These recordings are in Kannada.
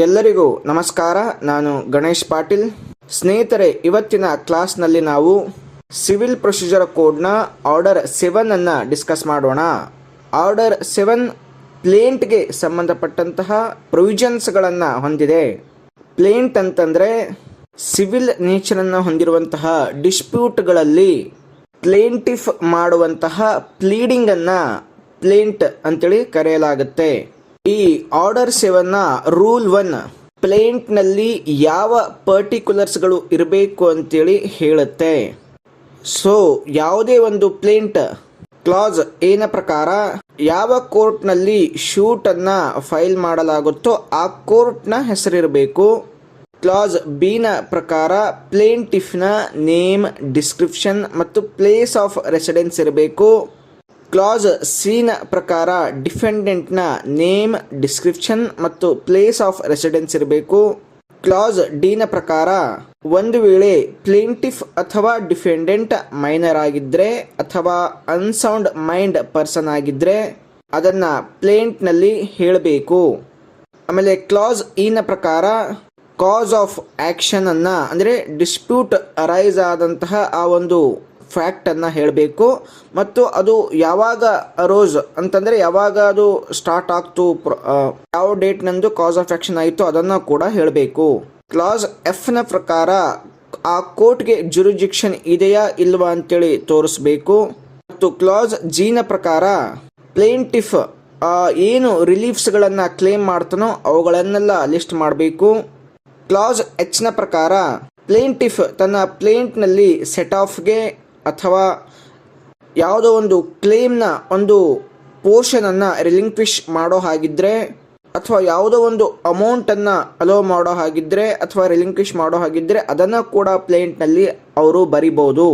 ಎಲ್ಲರಿಗೂ ನಮಸ್ಕಾರ. ನಾನು ಗಣೇಶ್ ಪಾಟೀಲ್. ಸ್ನೇಹಿತರೆ, ಇವತ್ತಿನ ಕ್ಲಾಸ್ನಲ್ಲಿ ನಾವು ಸಿವಿಲ್ ಪ್ರೊಸೀಜರ್ ಕೋಡ್ನ ಆರ್ಡರ್ 7 ಅನ್ನು ಡಿಸ್ಕಸ್ ಮಾಡೋಣ. ಆರ್ಡರ್ 7 ಪ್ಲೇಂಟ್ಗೆ ಸಂಬಂಧಪಟ್ಟಂತಹ ಪ್ರೊವಿಷನ್ಸ್ಗಳನ್ನು ಹೊಂದಿದೆ. ಪ್ಲೇಂಟ್ ಅಂತಂದರೆ ಸಿವಿಲ್ ನೇಚರನ್ನು ಹೊಂದಿರುವಂತಹ ಡಿಸ್ಪ್ಯೂಟ್ಗಳಲ್ಲಿ ಪ್ಲೇಂಟಿಫ್ ಮಾಡುವಂತಹ ಪ್ಲೀಡಿಂಗನ್ನು ಪ್ಲೇಂಟ್ ಅಂತೇಳಿ ಕರೆಯಲಾಗುತ್ತೆ. ಈ ಆರ್ಡರ್ 7ನ ರೂಲ್ 1 ಪ್ಲೇಂಟ್ನಲ್ಲಿ ಯಾವ ಪರ್ಟಿಕ್ಯುಲರ್ಸ್ಗಳು ಇರಬೇಕು ಅಂತೇಳಿ ಹೇಳುತ್ತೆ. ಸೊ ಯಾವುದೇ ಒಂದು ಪ್ಲೇಂಟ್ ಕ್ಲಾಸ್ ಎನ ಪ್ರಕಾರ ಯಾವ ಕೋರ್ಟ್ನಲ್ಲಿ ಶೂಟನ್ನು ಫೈಲ್ ಮಾಡಲಾಗುತ್ತೋ ಆ ಕೋರ್ಟ್ನ ಹೆಸರಿರಬೇಕು. ಕ್ಲಾಸ್ ಬಿನ ಪ್ರಕಾರ ಪ್ಲೇಂಟಿಫ್ನ ನೇಮ್, ಡಿಸ್ಕ್ರಿಪ್ಷನ್ ಮತ್ತು ಪ್ಲೇಸ್ ಆಫ್ ರೆಸಿಡೆನ್ಸ್ ಇರಬೇಕು. ಕ್ಲಾಸ್ ಸಿನ ಪ್ರಕಾರ ಡಿಫೆಂಡೆಂಟ್ನ ನೇಮ್, ಡಿಸ್ಕ್ರಿಪ್ಷನ್ ಮತ್ತು ಪ್ಲೇಸ್ ಆಫ್ ರೆಸಿಡೆನ್ಸ್ ಇರಬೇಕು. ಕ್ಲಾಸ್ ಡಿನ ಪ್ರಕಾರ ಒಂದು ವೇಳೆ ಪ್ಲೇಂಟಿಫ್ ಅಥವಾ ಡಿಫೆಂಡೆಂಟ್ ಮೈನರ್ ಆಗಿದ್ದರೆ ಅಥವಾ ಅನ್ಸೌಂಡ್ ಮೈಂಡ್ ಪರ್ಸನ್ ಆಗಿದ್ದರೆ ಅದನ್ನು ಪ್ಲೇಂಟ್ನಲ್ಲಿ ಹೇಳಬೇಕು. ಆಮೇಲೆ ಕ್ಲಾಸ್ ಇನ ಪ್ರಕಾರ ಕಾಸ್ ಆಫ್ ಆ್ಯಕ್ಷನ್ ಅನ್ನು ಅಂದರೆ ಡಿಸ್ಪ್ಯೂಟ್ ಅರೈಸ್ ಆದಂತಹ ಆ ಒಂದು ಫ್ಯಾಕ್ಟನ್ನು ಹೇಳಬೇಕು ಮತ್ತು ಅದು ಯಾವಾಗ ಅರೋಸ್ ಅಂತಂದರೆ ಯಾವಾಗ ಅದು ಸ್ಟಾರ್ಟ್ ಆಗ್ತು, ಯಾವ ಡೇಟ್ನಂದು ಕಾಸ್ ಆಫ್ ಆ್ಯಕ್ಷನ್ ಆಯಿತು ಅದನ್ನು ಕೂಡ ಹೇಳಬೇಕು. ಕ್ಲಾಸ್ ಎಫ್ನ ಪ್ರಕಾರ ಆ ಕೋರ್ಟ್ಗೆ ಜುರಿಜಿಕ್ಷನ್ ಇದೆಯಾ ಇಲ್ವಾ ಅಂತೇಳಿ ತೋರಿಸ್ಬೇಕು. ಮತ್ತು ಕ್ಲಾಸ್ ಜಿನ ಪ್ರಕಾರ ಪ್ಲೇಂಟಿಫ್ ಏನು ರಿಲೀಫ್ಸ್ಗಳನ್ನು ಕ್ಲೇಮ್ ಮಾಡ್ತಾನೋ ಅವುಗಳನ್ನೆಲ್ಲ ಲಿಸ್ಟ್ ಮಾಡಬೇಕು. ಕ್ಲಾಸ್ ಎಚ್ನ ಪ್ರಕಾರ ಪ್ಲೇಂಟಿಫ್ ತನ್ನ ಪ್ಲೇಂಟ್ನಲ್ಲಿ ಸೆಟ್ ಆಫ್ಗೆ ಅಥವಾ ಯಾವುದೋ ಒಂದು ಕ್ಲೇಮ್ನ ಒಂದು ಪೋರ್ಷನನ್ನು ರಿಲಿಂಕ್ವಿಶ್ ಮಾಡೋ ಹಾಗಿದ್ದರೆ ಅಥವಾ ಯಾವುದೋ ಒಂದು ಅಮೌಂಟನ್ನು ಅಲೋ ಮಾಡೋ ಹಾಗಿದ್ದರೆ ಅಥವಾ ರಿಲಿಂಕ್ವಿಶ್ ಮಾಡೋ ಹಾಗಿದ್ದರೆ ಅದನ್ನು ಕೂಡ ಪ್ಲೇಂಟ್ನಲ್ಲಿ ಅವರು ಬರಿಬೋದು.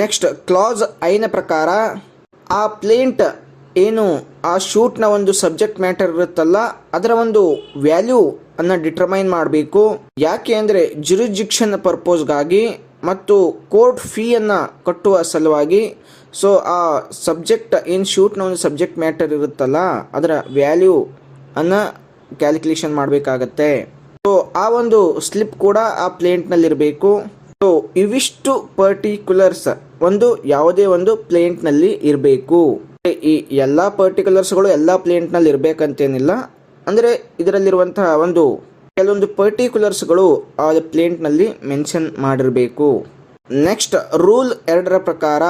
ನೆಕ್ಸ್ಟ್ ಕ್ಲಾಸ್ ಐನ ಪ್ರಕಾರ ಆ ಪ್ಲೇಂಟ್ ಏನು ಆ ಶೂಟ್ನ ಒಂದು ಸಬ್ಜೆಕ್ಟ್ ಮ್ಯಾಟರ್ ಇರುತ್ತಲ್ಲ ಅದರ ಒಂದು ವ್ಯಾಲ್ಯೂ ಅನ್ನು ಡಿಟರ್ಮೈನ್ ಮಾಡಬೇಕು. ಯಾಕೆ ಅಂದರೆ ಜುರಿಜಿಕ್ಷನ್ ಪರ್ಪೋಸ್ಗಾಗಿ ಮತ್ತು ಕೋರ್ಟ್ ಫೀಯನ್ನು ಕಟ್ಟುವ ಸಲುವಾಗಿ. ಸೊ ಆ ಸಬ್ಜೆಕ್ಟ್ ಏನು ಶೂಟ್ನ ಒಂದು ಸಬ್ಜೆಕ್ಟ್ ಮ್ಯಾಟರ್ ಇರುತ್ತಲ್ಲ ಅದರ ವ್ಯಾಲ್ಯೂ ಅನ್ನು ಕ್ಯಾಲ್ಕುಲೇಷನ್ ಮಾಡಬೇಕಾಗತ್ತೆ. ಸೊ ಆ ಒಂದು ಸ್ಲಿಪ್ ಕೂಡ ಆ ಪ್ಲೇಂಟ್ನಲ್ಲಿರಬೇಕು. ಸೊ ಇವಿಷ್ಟು ಪರ್ಟಿಕ್ಯುಲರ್ಸ್ ಯಾವುದೇ ಒಂದು ಪ್ಲೇಂಟ್ನಲ್ಲಿ ಇರಬೇಕು. ಈ ಎಲ್ಲ ಪರ್ಟಿಕ್ಯುಲರ್ಸ್ಗಳು ಎಲ್ಲ ಪ್ಲೇಂಟ್ನಲ್ಲಿ ಇರಬೇಕಂತೇನಿಲ್ಲ. ಅಂದರೆ ಇದರಲ್ಲಿರುವಂತಹ ಕೆಲವೊಂದು ಪರ್ಟಿಕ್ಯುಲರ್ಸ್ಗಳು ಆ ಪ್ಲೇಂಟ್ನಲ್ಲಿ ಮೆನ್ಷನ್ ಮಾಡಿರಬೇಕು. ನೆಕ್ಸ್ಟ್ ರೂಲ್ 2ರ ಪ್ರಕಾರ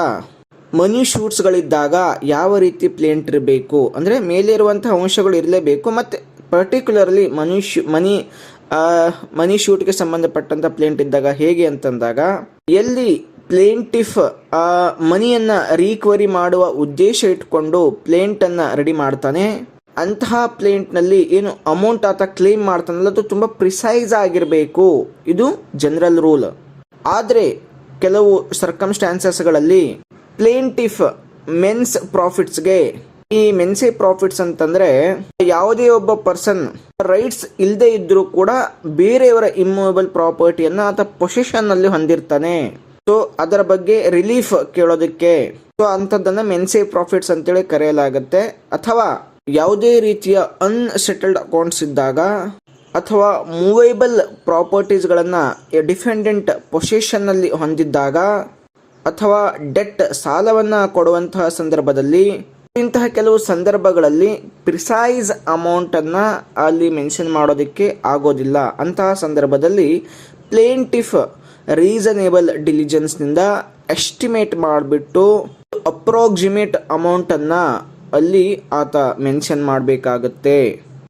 ಮನಿ ಶೂಟ್ಸ್ಗಳಿದ್ದಾಗ ಯಾವ ರೀತಿ ಪ್ಲೇಂಟ್ ಇರಬೇಕು ಅಂದರೆ ಮೇಲೆ ಇರುವಂತಹ ಅಂಶಗಳು ಇರಲೇಬೇಕು. ಮತ್ತು ಪರ್ಟಿಕ್ಯುಲರ್ಲಿ ಮನಿ ಶೂಟ್ಗೆ ಸಂಬಂಧಪಟ್ಟಂಥ ಪ್ಲೇಂಟ್ ಇದ್ದಾಗ ಹೇಗೆ ಅಂತಂದಾಗ ಎಲ್ಲಿ ಪ್ಲೇಂಟಿಫ್ ಮನಿಯನ್ನು ರೀಕವರಿ ಮಾಡುವ ಉದ್ದೇಶ ಇಟ್ಕೊಂಡು ಪ್ಲೇಂಟನ್ನು ರೆಡಿ ಮಾಡ್ತಾನೆ ಅಂತಹ ಪ್ಲೇಂಟ್ನಲ್ಲಿ ಏನು ಅಮೌಂಟ್ ಆತ ಕ್ಲೇಮ್ ಮಾಡ್ತಾನಲ್ಲ ಅದು ತುಂಬ ಪ್ರಿಸೈಸ್ ಆಗಿರಬೇಕು. ಇದು ಜನರಲ್ ರೂಲ್. ಆದರೆ ಕೆಲವು ಸರ್ಕಮ್ಸ್ಟಾನ್ಸಸ್ಗಳಲ್ಲಿ ಪ್ಲೇಂಟಿಫ್ ಮೆನ್ಸ್ ಪ್ರಾಫಿಟ್ಸ್ಗೆ ಈ ಮೆನ್ಸೆ ಪ್ರಾಫಿಟ್ಸ್ ಅಂತಂದರೆ ಯಾವುದೇ ಒಬ್ಬ ಪರ್ಸನ್ ರೈಟ್ಸ್ ಇಲ್ಲದೆ ಇದ್ದರೂ ಕೂಡ ಬೇರೆಯವರ ಇಮ್ಮೂವೇಬಲ್ ಪ್ರಾಪರ್ಟಿಯನ್ನು ಆತ ಪೊಸೆಷನ್ನಲ್ಲಿ ಹೊಂದಿರ್ತಾನೆ. ಸೊ ಅದರ ಬಗ್ಗೆ ರಿಲೀಫ್ ಕೇಳೋದಕ್ಕೆ ಅಂಥದ್ದನ್ನು ಮೆನ್ಸೆ ಪ್ರಾಫಿಟ್ಸ್ ಅಂತೇಳಿ ಕರೆಯಲಾಗುತ್ತೆ. ಅಥವಾ ಯಾವುದೇ ರೀತಿಯ ಅನ್ಸೆಟಲ್ಡ್ ಅಕೌಂಟ್ಸ್ ಇದ್ದಾಗ ಅಥವಾ ಮೂವೇಬಲ್ ಪ್ರಾಪರ್ಟೀಸ್ಗಳನ್ನು ಡಿಫೆಂಡೆಂಟ್ ಪೊಸೆಷನ್ನಲ್ಲಿ ಹೊಂದಿದ್ದಾಗ ಅಥವಾ ಡೆಟ್ ಸಾಲವನ್ನು ಕೊಡುವಂತಹ ಸಂದರ್ಭದಲ್ಲಿ ಇಂತಹ ಕೆಲವು ಸಂದರ್ಭಗಳಲ್ಲಿ ಪ್ರಿಸೈಸ್ ಅಮೌಂಟನ್ನು ಅಲ್ಲಿ ಮೆನ್ಷನ್ ಮಾಡೋದಕ್ಕೆ ಆಗೋದಿಲ್ಲ. ಅಂತಹ ಸಂದರ್ಭದಲ್ಲಿ ಪ್ಲೇಂಟಿಫ್ ರೀಸನೇಬಲ್ ಡಿಲಿಜೆನ್ಸ್ನಿಂದ ಎಸ್ಟಿಮೇಟ್ ಮಾಡಿಬಿಟ್ಟು ಅಪ್ರಾಕ್ಸಿಮೇಟ್ ಅಮೌಂಟನ್ನು ಅಲ್ಲಿ ಆತ ಮೆನ್ಷನ್ ಮಾಡಬೇಕಾಗತ್ತೆ.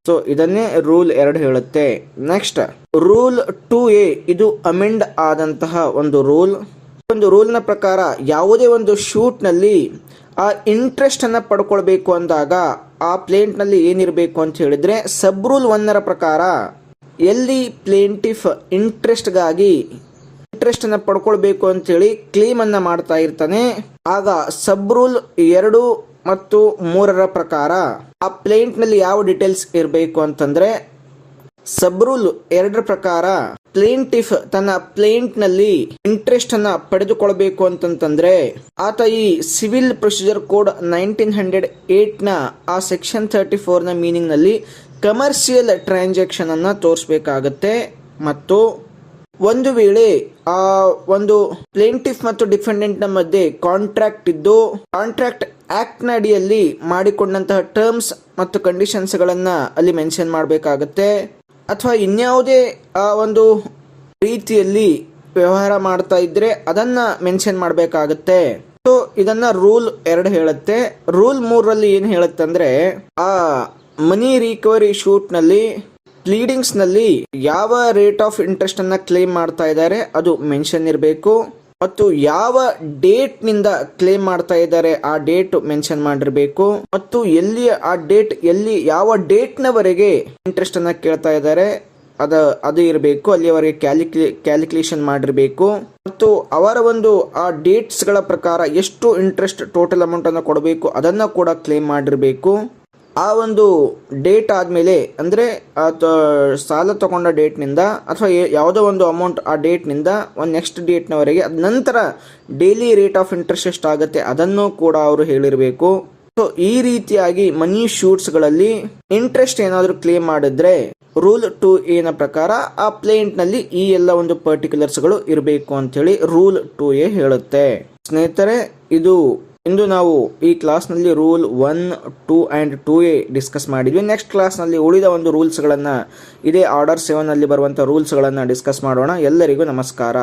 ಸೊ ಇದನ್ನೇ ರೂಲ್ 2 ಹೇಳುತ್ತೆ. ನೆಕ್ಸ್ಟ್ ರೂಲ್ 2A ಇದು ಅಮೆಂಡ್ ಆದಂತಹ ಒಂದು ರೂಲ್ನ ಪ್ರಕಾರ ಯಾವುದೇ ಒಂದು ಶೂಟ್ನಲ್ಲಿ ಆ ಇಂಟ್ರೆಸ್ಟನ್ನು ಪಡ್ಕೊಳ್ಬೇಕು ಅಂದಾಗ ಆ ಪ್ಲೇಂಟ್ನಲ್ಲಿ ಏನಿರಬೇಕು ಅಂತ ಹೇಳಿದರೆ ಸಬ್ ರೂಲ್ 1ರ ಪ್ರಕಾರ ಎಲ್ಲಿ ಪ್ಲೇಂಟಿಫ್ ಇಂಟ್ರೆಸ್ಟನ್ನು ಪಡ್ಕೊಳ್ಬೇಕು ಅಂತೇಳಿ ಕ್ಲೇಮನ್ನು ಮಾಡ್ತಾ ಇರ್ತಾನೆ ಆಗ ಸಬ್ ರೂಲ್ 2 ಮತ್ತು 3ರ ಪ್ರಕಾರ ಆ ಪ್ಲೇಂಟ್ನಲ್ಲಿ ಯಾವ ಡೀಟೇಲ್ಸ್ ಇರಬೇಕು ಅಂತಂದರೆ ಸಬ್ ರೂಲ್ 2ರ ಪ್ರಕಾರ ಪ್ಲೇಂಟಿಫ್ ತನ್ನ ಪ್ಲೇಂಟ್ನಲ್ಲಿ ಇಂಟ್ರೆಸ್ಟ್ ಅನ್ನ ಪಡೆದುಕೊಳ್ಳಬೇಕು ಅಂತಂತಂದ್ರೆ ಆತ ಈ ಸಿವಿಲ್ ಪ್ರೊಸೀಜರ್ ಕೋಡ್ 1908 ನ ಆ ಸೆಕ್ಷನ್ 34 ನ ಮೀನಿಂಗ್ ನಲ್ಲಿ ಕಮರ್ಷಿಯಲ್ ಟ್ರಾನ್ಸಾಕ್ಷನ್ ಅನ್ನು ತೋರಿಸಬೇಕಾಗತ್ತೆ. ಮತ್ತು ಒಂದು ವೇಳೆ ಆ ಒಂದು ಪ್ಲೇಂಟಿಫ್ ಮತ್ತು ಡಿಫೆಂಡೆಂಟ್ನ ಮಧ್ಯೆ ಕಾಂಟ್ರಾಕ್ಟ್ ಇದ್ದು ಕಾಂಟ್ರಾಕ್ಟ್ ಆಕ್ಟ್ ನ ಅಡಿಯಲ್ಲಿ ಮಾಡಿಕೊಂಡಂತಹ ಟರ್ಮ್ಸ್ ಮತ್ತು ಕಂಡೀಷನ್ಸ್ಗಳನ್ನ ಅಲ್ಲಿ ಮೆನ್ಷನ್ ಮಾಡಬೇಕಾಗತ್ತೆ. ಅಥವಾ ಇನ್ಯಾವುದೇ ಆ ಒಂದು ರೀತಿಯಲ್ಲಿ ವ್ಯವಹಾರ ಮಾಡ್ತಾ ಇದ್ರೆ ಅದನ್ನ ಮೆನ್ಷನ್ ಮಾಡಬೇಕಾಗತ್ತೆ. ಸೊ ಇದನ್ನ ರೂಲ್ 2 ಹೇಳುತ್ತೆ. ರೂಲ್ 3ರಲ್ಲಿ ಏನು ಹೇಳುತ್ತೆ ಅಂದ್ರೆ, ಆ ಮನಿ ರಿಕವರಿ ಶೂಟ್ ನಲ್ಲಿ ಪ್ಲೀಡಿಂಗ್ಸ್ ನಲ್ಲಿ ಯಾವ ರೇಟ್ ಆಫ್ ಇಂಟ್ರೆಸ್ಟ್ ಅನ್ನ ಕ್ಲೇಮ್ ಮಾಡ್ತಾ ಇದ್ದಾರೆ ಅದು ಮೆನ್ಷನ್ ಇರಬೇಕು. ಮತ್ತು ಯಾವ ಡೇಟ್ ನಿಂದ ಕ್ಲೇಮ್ ಮಾಡ್ತಾ ಇದ್ದಾರೆ ಆ ಡೇಟ್ ಮೆನ್ಷನ್ ಮಾಡಿರ್ಬೇಕು. ಮತ್ತು ಎಲ್ಲಿ ಆ ಡೇಟ್ ಯಾವ ಡೇಟ್ ನವರೆಗೆ ಇಂಟ್ರೆಸ್ಟ್ ಅನ್ನ ಕೇಳ್ತಾ ಇದ್ದಾರೆ ಅದು ಇರಬೇಕು. ಅಲ್ಲಿಯವರೆಗೆ ಕ್ಯಾಲ್ಕುಲೇಷನ್ ಮಾಡಿರಬೇಕು. ಮತ್ತು ಅವರ ಒಂದು ಆ ಡೇಟ್ಸ್ ಗಳ ಪ್ರಕಾರ ಎಷ್ಟು ಇಂಟ್ರೆಸ್ಟ್ ಟೋಟಲ್ ಅಮೌಂಟ್ ಅನ್ನು ಕೊಡಬೇಕು ಅದನ್ನ ಕೂಡ ಕ್ಲೇಮ್ ಮಾಡಿರಬೇಕು. ಆ ಒಂದು ಡೇಟ್ ಆದಮೇಲೆ ಅಂದರೆ ಸಾಲ ತಗೊಂಡ ಡೇಟ್ನಿಂದ ಅಥವಾ ಯಾವುದೋ ಒಂದು ಅಮೌಂಟ್ ಆ ಡೇಟ್ನಿಂದ ಒಂದು ನೆಕ್ಸ್ಟ್ ಡೇಟ್ನವರೆಗೆ ಅದ ನಂತರ ಡೈಲಿ ರೇಟ್ ಆಫ್ ಇಂಟ್ರೆಸ್ಟ್ ಎಷ್ಟಾಗುತ್ತೆ ಅದನ್ನು ಕೂಡ ಅವರು ಹೇಳಿರಬೇಕು. ಸೊ ಈ ರೀತಿಯಾಗಿ ಮನಿ ಶೂಟ್ಸ್ಗಳಲ್ಲಿ ಇಂಟ್ರೆಸ್ಟ್ ಏನಾದರೂ ಕ್ಲೇಮ್ ಮಾಡಿದ್ರೆ ರೂಲ್ 2A ಪ್ರಕಾರ ಆ ಪ್ಲೇಂಟ್ನಲ್ಲಿ ಈ ಎಲ್ಲ ಒಂದು ಪರ್ಟಿಕ್ಯುಲರ್ಸ್ಗಳು ಇರಬೇಕು ಅಂತೇಳಿ ರೂಲ್ 2A ಹೇಳುತ್ತೆ. ಸ್ನೇಹಿತರೆ, ಇಂದು ನಾವು ಈ ಕ್ಲಾಸ್ನಲ್ಲಿ ರೂಲ್ 1, 2 ಆ್ಯಂಡ್ 2A ಡಿಸ್ಕಸ್ ಮಾಡಿದ್ವಿ. ನೆಕ್ಸ್ಟ್ ಕ್ಲಾಸ್ನಲ್ಲಿ ಉಳಿದ ಒಂದು ರೂಲ್ಸ್ಗಳನ್ನು ಇದೇ ಆರ್ಡರ್ 7ನಲ್ಲಿ ಬರುವಂಥ ರೂಲ್ಸ್ಗಳನ್ನು ಡಿಸ್ಕಸ್ ಮಾಡೋಣ. ಎಲ್ಲರಿಗೂ ನಮಸ್ಕಾರ.